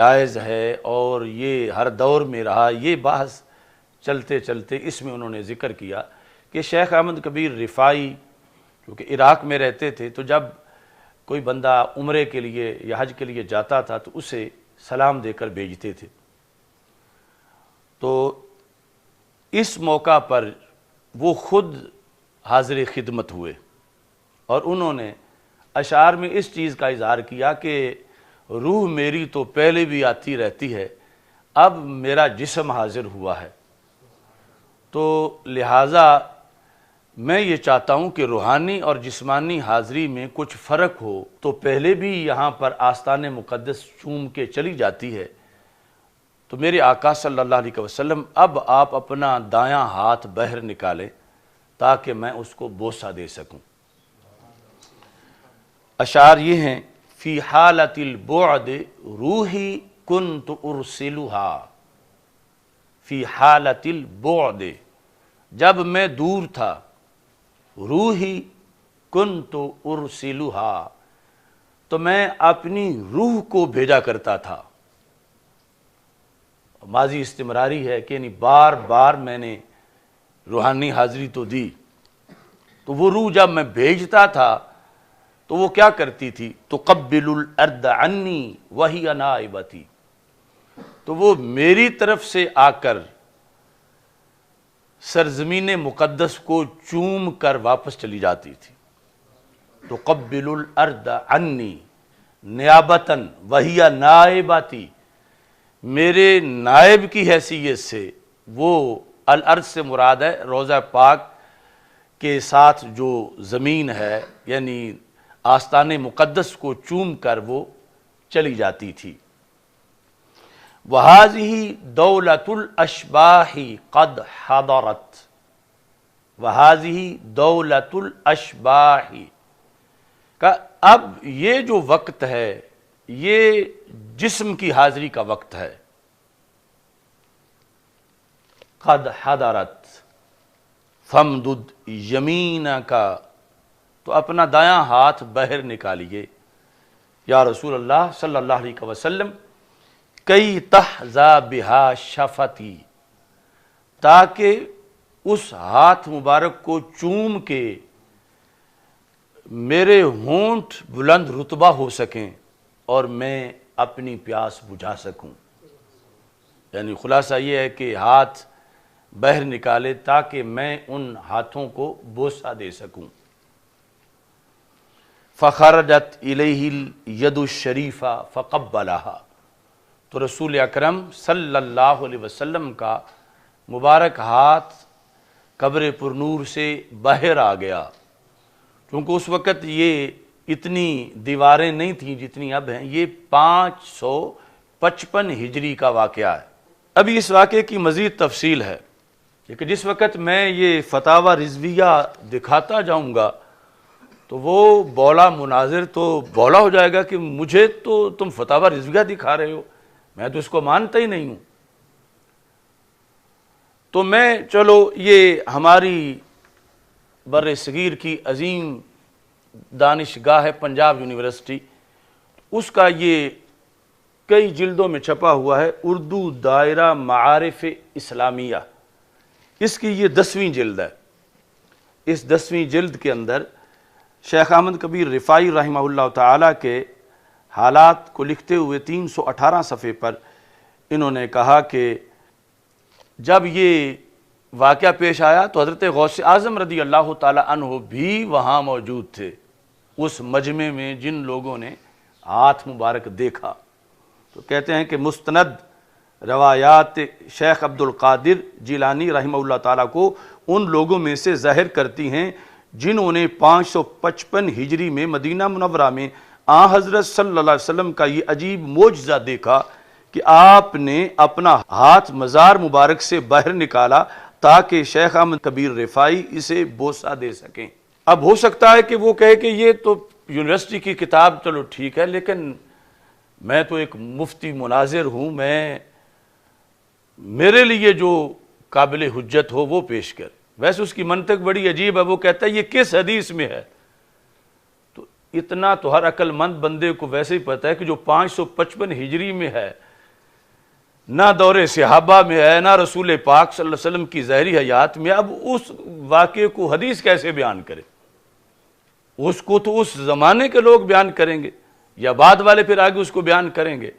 جائز ہے اور یہ ہر دور میں رہا، یہ بحث چلتے چلتے اس میں انہوں نے ذکر کیا کہ شیخ احمد کبیر رفاعی کیونکہ عراق میں رہتے تھے، تو جب کوئی بندہ عمرے کے لیے یا حج کے لیے جاتا تھا تو اسے سلام دے کر بھیجتے تھے۔ تو اس موقع پر وہ خود حاضر خدمت ہوئے اور انہوں نے اشعار میں اس چیز کا اظہار کیا کہ روح میری تو پہلے بھی آتی رہتی ہے، اب میرا جسم حاضر ہوا ہے، تو لہٰذا میں یہ چاہتا ہوں کہ روحانی اور جسمانی حاضری میں کچھ فرق ہو، تو پہلے بھی یہاں پر آستان مقدس چوم کے چلی جاتی ہے، تو میرے آقا صلی اللہ علیہ وسلم اب آپ اپنا دایاں ہاتھ باہر نکالیں تاکہ میں اس کو بوسہ دے سکوں۔ اشعار یہ ہیں، فی حالت البعد روحی کنت ارسلها، فی حالت البعد، جب میں دور تھا، روحی کنت ارسلها، تو میں اپنی روح کو بھیجا کرتا تھا۔ ماضی استمراری ہے کہ بار بار میں نے روحانی حاضری تو دی، تو وہ روح جب میں بھیجتا تھا تو وہ کیا کرتی تھی، تقبل الارض عنی وہی نائبتی، تو وہ میری طرف سے آ کر سرزمین مقدس کو چوم کر واپس چلی جاتی تھی۔ تقبل الارض عنی نیابتاً وہی نائبتی، میرے نائب کی حیثیت سے، وہ الارض سے مراد ہے روضہ پاک کے ساتھ جو زمین ہے، یعنی آستان مقدس کو چوم کر وہ چلی جاتی تھی۔ وَهَذِهِ دَوْلَةُ الْأَشْبَاحِ قَدْ حَضَرَتْ، وَهَذِهِ دَوْلَةُ الْأَشْبَاحِ کا اب یہ جو وقت ہے یہ جسم کی حاضری کا وقت ہے۔ قد حضرت فمدد یمینک، تو اپنا دایاں ہاتھ باہر نکالیے یا رسول اللہ صلی اللہ علیہ وسلم، کئی تحظا بہا شفتی، تاکہ اس ہاتھ مبارک کو چوم کے میرے ہونٹ بلند رتبہ ہو سکیں اور میں اپنی پیاس بجھا سکوں۔ یعنی خلاصہ یہ ہے کہ ہاتھ باہر نکالے تاکہ میں ان ہاتھوں کو بوسہ دے سکوں۔ فخرجت الیہ الید الشریفہ فقبلہا، تو رسول اکرم صلی اللہ علیہ وسلم کا مبارک ہاتھ قبر پر نور سے باہر آ گیا، کیونکہ اس وقت یہ اتنی دیواریں نہیں تھیں جتنی اب ہیں، یہ 555 ہجری کا واقعہ ہے۔ ابھی اس واقعے کی مزید تفصیل ہے کہ جس وقت میں یہ فتاوی رضویہ دکھاتا جاؤں گا تو وہ بولا مناظر تو بولا ہو جائے گا کہ مجھے تو تم فتاوی رضویہ دکھا رہے ہو، میں تو اس کو مانتا ہی نہیں ہوں۔ تو میں چلو یہ ہماری بر صغیر کی عظیم دانشگاہ ہے پنجاب یونیورسٹی، اس کا یہ کئی جلدوں میں چھپا ہوا ہے، اردو دائرہ معارف اسلامیہ، اس کی یہ 10ویں جلد ہے۔ اس 10ویں جلد کے اندر شیخ احمد کبیر رفاعی رحمہ اللہ تعالیٰ کے حالات کو لکھتے ہوئے 318 صفحے پر انہوں نے کہا کہ جب یہ واقعہ پیش آیا تو حضرت غوث اعظم رضی اللہ تعالیٰ عنہ بھی وہاں موجود تھے، اس مجمع میں جن لوگوں نے ہاتھ مبارک دیکھا۔ تو کہتے ہیں کہ مستند روایات شیخ عبد القادر جیلانی رحمہ اللہ تعالیٰ کو ان لوگوں میں سے ظاہر کرتی ہیں جنہوں نے 555 ہجری میں مدینہ منورہ میں آن حضرت صلی اللہ علیہ وسلم کا یہ عجیب معجزہ دیکھا کہ آپ نے اپنا ہاتھ مزار مبارک سے باہر نکالا تاکہ شیخ احمد کبیر رفاعی اسے بوسہ دے سکیں۔ اب ہو سکتا ہے کہ وہ کہے کہ یہ تو یونیورسٹی کی کتاب چلو ٹھیک ہے، لیکن میں تو ایک مفتی مناظر ہوں، میرے لیے جو قابل حجت ہو وہ پیش کر۔ ویسے اس کی منطق بڑی عجیب ہے، وہ کہتا ہے یہ کس حدیث میں ہے؟ تو اتنا تو ہر عقل مند بندے کو ویسے ہی پتہ ہے کہ جو 555 ہجری میں ہے نہ دور صحابہ میں ہے، نہ رسول پاک صلی اللہ علیہ وسلم کی ظاہری حیات میں، اب اس واقعے کو حدیث کیسے بیان کرے؟ اس کو تو اس زمانے کے لوگ بیان کریں گے یا بعد والے پھر آگے اس کو بیان کریں گے.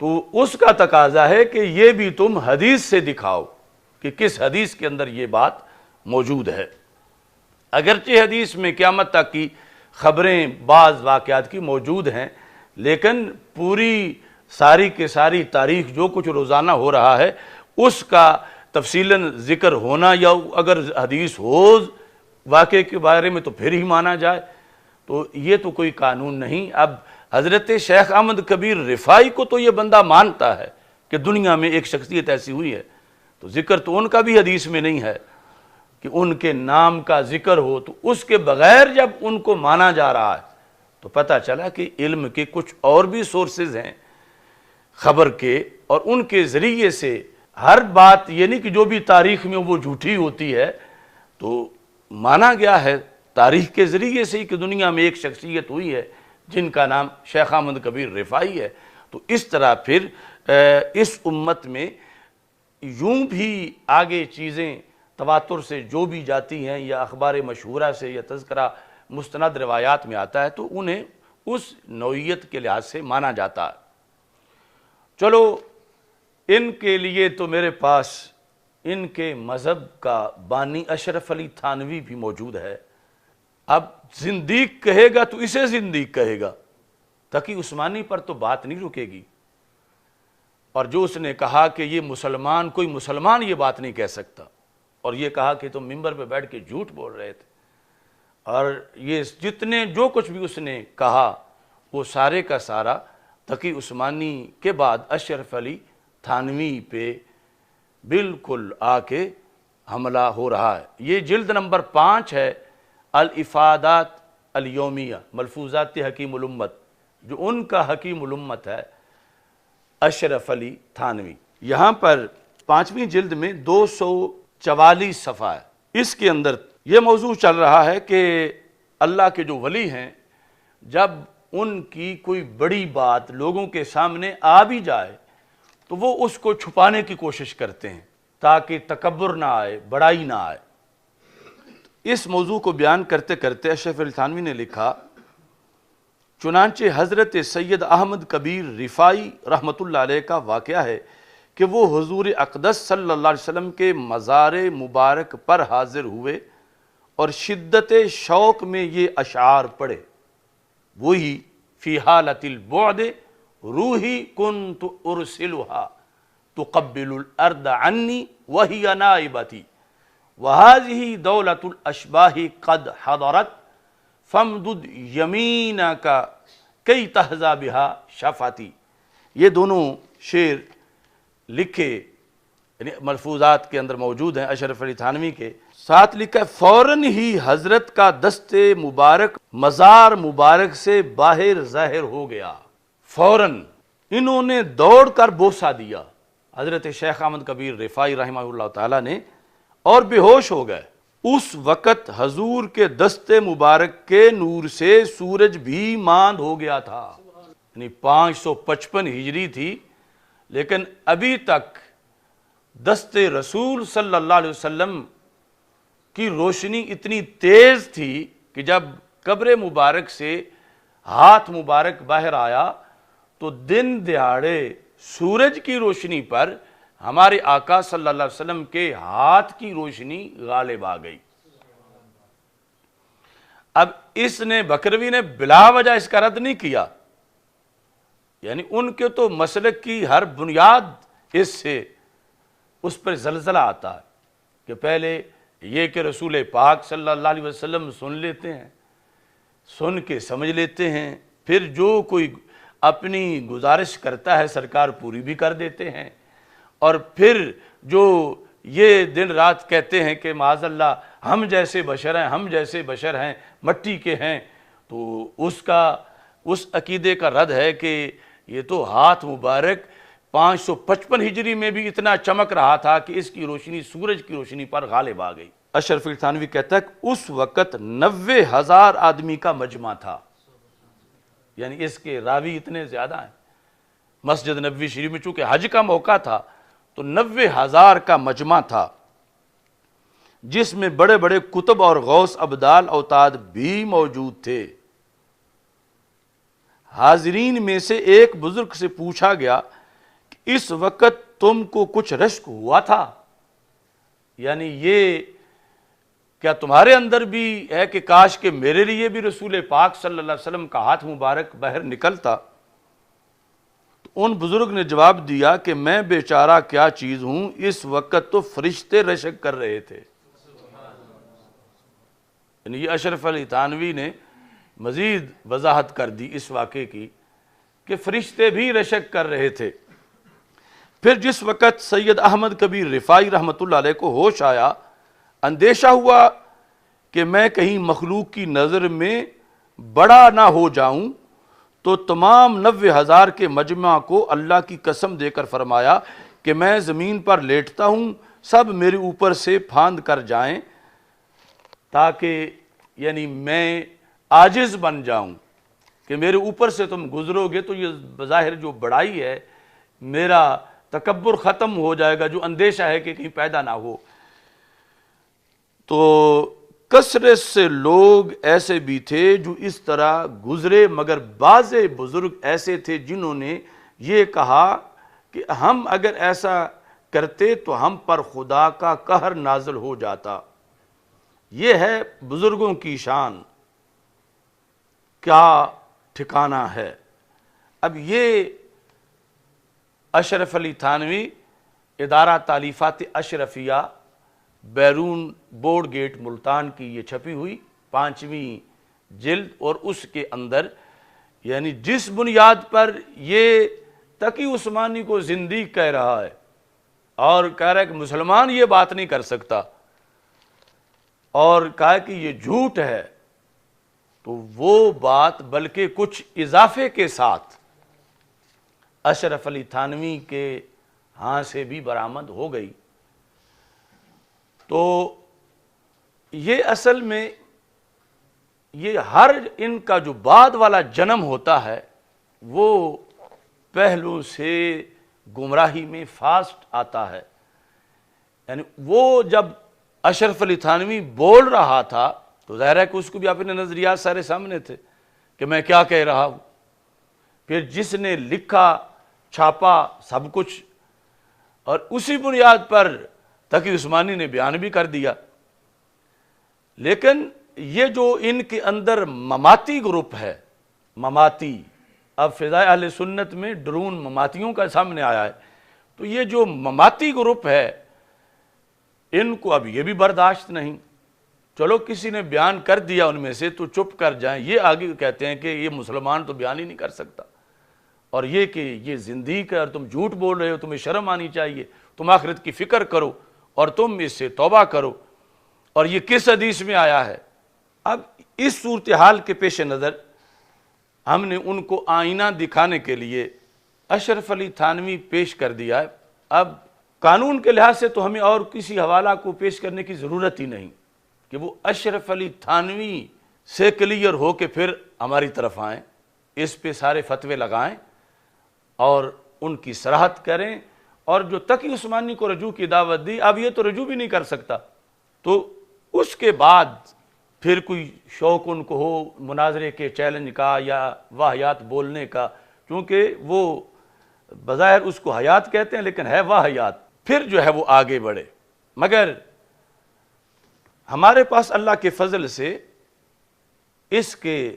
تو اس کا تقاضا ہے کہ یہ بھی تم حدیث سے دکھاؤ کہ کس حدیث کے اندر یہ بات موجود ہے. اگرچہ حدیث میں قیامت تک کی خبریں بعض واقعات کی موجود ہیں، لیکن پوری ساری کے ساری تاریخ جو کچھ روزانہ ہو رہا ہے اس کا تفصیلاً ذکر ہونا، یا اگر حدیث ہو واقعے کے بارے میں تو پھر ہی مانا جائے، تو یہ تو کوئی قانون نہیں. اب حضرت شیخ احمد کبیر رفاعی کو تو یہ بندہ مانتا ہے کہ دنیا میں ایک شخصیت ایسی ہوئی ہے، تو ذکر تو ان کا بھی حدیث میں نہیں ہے کہ ان کے نام کا ذکر ہو، تو اس کے بغیر جب ان کو مانا جا رہا ہے تو پتہ چلا کہ علم کے کچھ اور بھی سورسز ہیں خبر کے، اور ان کے ذریعے سے ہر بات یہ نہیں کہ جو بھی تاریخ میں وہ جھوٹی ہوتی ہے، تو مانا گیا ہے تاریخ کے ذریعے سے ہی کہ دنیا میں ایک شخصیت ہوئی ہے جن کا نام شیخ احمد کبیر رفاعی ہے. تو اس طرح پھر اس امت میں یوں بھی آگے چیزیں تواتر سے جو بھی جاتی ہیں یا اخبار مشہورہ سے یا تذکرہ مستند روایات میں آتا ہے تو انہیں اس نوعیت کے لحاظ سے مانا جاتا ہے. چلو ان کے لیے تو میرے پاس ان کے مذہب کا بانی اشرف علی تھانوی بھی موجود ہے. اب زندیق کہے گا تو اسے زندیق کہے گا، تقی عثمانی پر تو بات نہیں رکے گی. اور جو اس نے کہا کہ یہ مسلمان، کوئی مسلمان یہ بات نہیں کہہ سکتا، اور یہ کہا کہ تم ممبر پہ بیٹھ کے جھوٹ بول رہے تھے، اور یہ جتنے جو کچھ بھی اس نے کہا وہ سارے کا سارا تقی عثمانی کے بعد اشرف علی تھانوی پہ بالکل آ کے حملہ ہو رہا ہے. یہ جلد نمبر 5 ہے، الافادات الیومیہ، ملفوظات حکیم الامت، جو ان کا حکیم الامت ہے اشرف علی تھانوی. یہاں پر 5ویں جلد میں 244 صفحہ ہے. اس کے اندر یہ موضوع چل رہا ہے کہ اللہ کے جو ولی ہیں، جب ان کی کوئی بڑی بات لوگوں کے سامنے آ بھی جائے تو وہ اس کو چھپانے کی کوشش کرتے ہیں تاکہ تکبر نہ آئے، بڑائی نہ آئے. اس موضوع کو بیان کرتے کرتے اشرف علی تھانوی نے لکھا، چنانچہ حضرت سید احمد کبیر رفاعی رحمۃ اللہ علیہ کا واقعہ ہے کہ وہ حضور اقدس صلی اللہ علیہ وسلم کے مزار مبارک پر حاضر ہوئے اور شدت شوق میں یہ اشعار پڑھے. وہی فی حالت البعد روحی کنت ارسلها تقبل الارض عنی وہی نائبتی وہذہ دولت الاشباہ قد حضرت فامدد یمینک کی تہزا بہا شفاتی. یہ دونوں شعر لکھے یعنی ملفوظات کے اندر موجود ہیں اشرف علی تھانوی کے. ساتھ لکھا ہے فوراً ہی حضرت کا دست مبارک مزار مبارک سے باہر ظاہر ہو گیا. فوراً انہوں نے دوڑ کر بوسہ دیا حضرت شیخ احمد کبیر رفاعی رحمہ اللہ تعالیٰ نے، اور بے ہوش ہو گئے. اس وقت حضور کے دست مبارک کے نور سے سورج بھی ماند ہو گیا تھا. یعنی 555 ہجری تھی، لیکن ابھی تک دست رسول صلی اللہ علیہ وسلم کی روشنی اتنی تیز تھی کہ جب قبر مبارک سے ہاتھ مبارک باہر آیا تو دن دہاڑے سورج کی روشنی پر ہمارے آقا صلی اللہ علیہ وسلم کے ہاتھ کی روشنی غالب آ گئی. اب اس نے بکروی نے بلا وجہ اس کا رد نہیں کیا، یعنی ان کے تو مسلک کی ہر بنیاد اس پر زلزلہ آتا ہے کہ پہلے یہ کہ رسول پاک صلی اللہ علیہ وسلم سن لیتے ہیں، سن کے سمجھ لیتے ہیں، پھر جو کوئی اپنی گزارش کرتا ہے سرکار پوری بھی کر دیتے ہیں، اور پھر جو یہ دن رات کہتے ہیں کہ معاذ اللہ ہم جیسے بشر ہیں، ہم جیسے بشر ہیں، مٹی کے ہیں، تو اس عقیدے کا رد ہے کہ یہ تو ہاتھ مبارک 555 ہجری میں بھی اتنا چمک رہا تھا کہ اس کی روشنی سورج کی روشنی پر غالب آ گئی. اشرف علی تھانوی کہتا ہے کہ اس وقت 90,000 آدمی کا مجمع تھا، یعنی اس کے راوی اتنے زیادہ ہیں مسجد نبوی شریف میں چونکہ حج کا موقع تھا تو 90,000 کا مجمع تھا، جس میں بڑے بڑے کتب اور غوث ابدال اوتاد بھی موجود تھے۔ حاضرین میں سے ایک بزرگ سے پوچھا گیا کہ اس وقت تم کو کچھ رشک ہوا تھا؟ یعنی یہ کیا تمہارے اندر بھی ہے کہ کاش کہ میرے لیے بھی رسول پاک صلی اللہ علیہ وسلم کا ہاتھ مبارک باہر نکلتا؟ تو ان بزرگ نے جواب دیا کہ میں بیچارہ کیا چیز ہوں، اس وقت تو فرشتے رشک کر رہے تھے۔ یعنی یہ اشرف علی تھانوی نے مزید وضاحت کر دی اس واقعے کی کہ فرشتے بھی رشک کر رہے تھے۔ پھر جس وقت سید احمد کبیر رفاعی رحمۃ اللہ علیہ کو ہوش آیا، اندیشہ ہوا کہ میں کہیں مخلوق کی نظر میں بڑا نہ ہو جاؤں، تو تمام 90,000 کے مجمع کو اللہ کی قسم دے کر فرمایا کہ میں زمین پر لیٹتا ہوں، سب میرے اوپر سے پھاند کر جائیں تاکہ یعنی میں عاجز بن جاؤں کہ میرے اوپر سے تم گزرو گے تو یہ بظاہر جو بڑائی ہے میرا تکبر ختم ہو جائے گا، جو اندیشہ ہے کہ کہیں پیدا نہ ہو۔ تو کثرت سے لوگ ایسے بھی تھے جو اس طرح گزرے، مگر بعض بزرگ ایسے تھے جنہوں نے یہ کہا کہ ہم اگر ایسا کرتے تو ہم پر خدا کا قہر نازل ہو جاتا۔ یہ ہے بزرگوں کی شان، کیا ٹھکانہ ہے۔ اب یہ اشرف علی تھانوی ادارہ تالیفات اشرفیہ بیرون بورڈ گیٹ ملتان کی یہ چھپی ہوئی 5ویں جلد، اور اس کے اندر یعنی جس بنیاد پر یہ تقی عثمانی کو زندیق کہہ رہا ہے اور کہہ رہا ہے کہ مسلمان یہ بات نہیں کر سکتا، اور کہا کہ یہ جھوٹ ہے، تو وہ بات بلکہ کچھ اضافے کے ساتھ اشرف علی تھانوی کے ہاں سے بھی برآمد ہو گئی۔ تو یہ اصل میں یہ ہر ان کا جو بعد والا جنم ہوتا ہے وہ پہلو سے گمراہی میں فاسٹ آتا ہے۔ یعنی وہ جب اشرف علی تھانوی بول رہا تھا تو ظاہر ہے کہ اس کو بھی اپنے نظریات سارے سامنے تھے کہ میں کیا کہہ رہا ہوں۔ پھر جس نے لکھا چھاپا سب کچھ، اور اسی بنیاد پر تقی عثمانی نے بیان بھی کر دیا۔ لیکن یہ جو ان کے اندر مماتی گروپ ہے، مماتی، اب فضائے اہل سنت میں ڈرون مماتیوں کا سامنے آیا ہے، تو یہ جو مماتی گروپ ہے ان کو اب یہ بھی برداشت نہیں، چلو کسی نے بیان کر دیا ان میں سے تو چپ کر جائیں، یہ آگے کہتے ہیں کہ یہ مسلمان تو بیان ہی نہیں کر سکتا، اور یہ کہ یہ زندیق ہے اور تم جھوٹ بول رہے ہو، تمہیں شرم آنی چاہیے، تم آخرت کی فکر کرو اور تم اس سے توبہ کرو، اور یہ کس حدیث میں آیا ہے۔ اب اس صورتحال کے پیش نظر ہم نے ان کو آئینہ دکھانے کے لیے اشرف علی تھانوی پیش کر دیا ہے۔ اب قانون کے لحاظ سے تو ہمیں اور کسی حوالہ کو پیش کرنے کی ضرورت ہی نہیں کہ وہ اشرف علی تھانوی سے کلیئر ہو کے پھر ہماری طرف آئیں، اس پہ سارے فتوے لگائیں اور ان کی صراحت کریں، اور جو تقی عثمانی کو رجوع کی دعوت دی اب یہ تو رجوع بھی نہیں کر سکتا، تو اس کے بعد پھر کوئی شوق ان کو ہو مناظرے کے چیلنج کا یا واہیات بولنے کا، کیونکہ وہ بظاہر اس کو حیات کہتے ہیں لیکن ہے واہیات، پھر جو ہے وہ آگے بڑھے۔ مگر ہمارے پاس اللہ کے فضل سے اس کے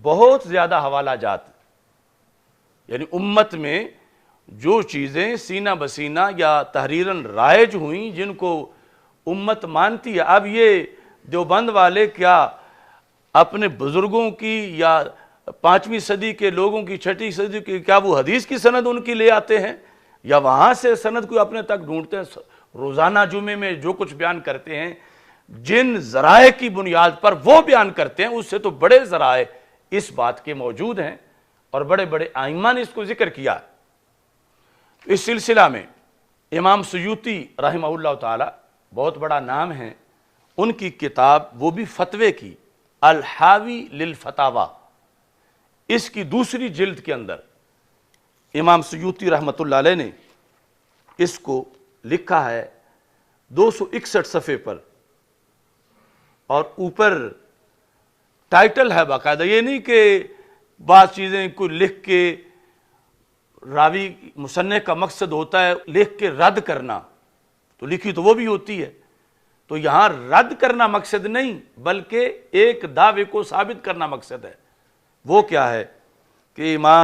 بہت زیادہ حوالہ جات، یعنی امت میں جو چیزیں سینہ بسینہ یا تحریراً رائج ہوئیں جن کو امت مانتی ہے، اب یہ دیوبند والے کیا اپنے بزرگوں کی یا 5ویں صدی کے لوگوں کی 6ٹھی صدی کی کیا وہ حدیث کی سند ان کی لے آتے ہیں یا وہاں سے سند کو اپنے تک ڈھونڈتے ہیں؟ روزانہ جمعے میں جو کچھ بیان کرتے ہیں جن ذرائع کی بنیاد پر وہ بیان کرتے ہیں اس سے تو بڑے ذرائع اس بات کے موجود ہیں، اور بڑے بڑے ائمہ نے اس کو ذکر کیا۔ اس سلسلہ میں امام سیوطی رحمہ اللہ تعالی بہت بڑا نام ہے، ان کی کتاب وہ بھی فتوے کی الحاوی للفتاوی، اس کی 2 جلد کے اندر امام سیوطی رحمۃ اللہ علیہ نے اس کو لکھا ہے 261 صفحے پر، اور اوپر ٹائٹل ہے باقاعدہ، یہ نہیں کہ بعض چیزیں کوئی لکھ کے، راوی مصنف کا مقصد ہوتا ہے لکھ کے رد کرنا، تو لکھی تو وہ بھی ہوتی ہے، تو یہاں رد کرنا مقصد نہیں بلکہ ایک دعوے کو ثابت کرنا مقصد ہے۔ وہ کیا ہے کہ امام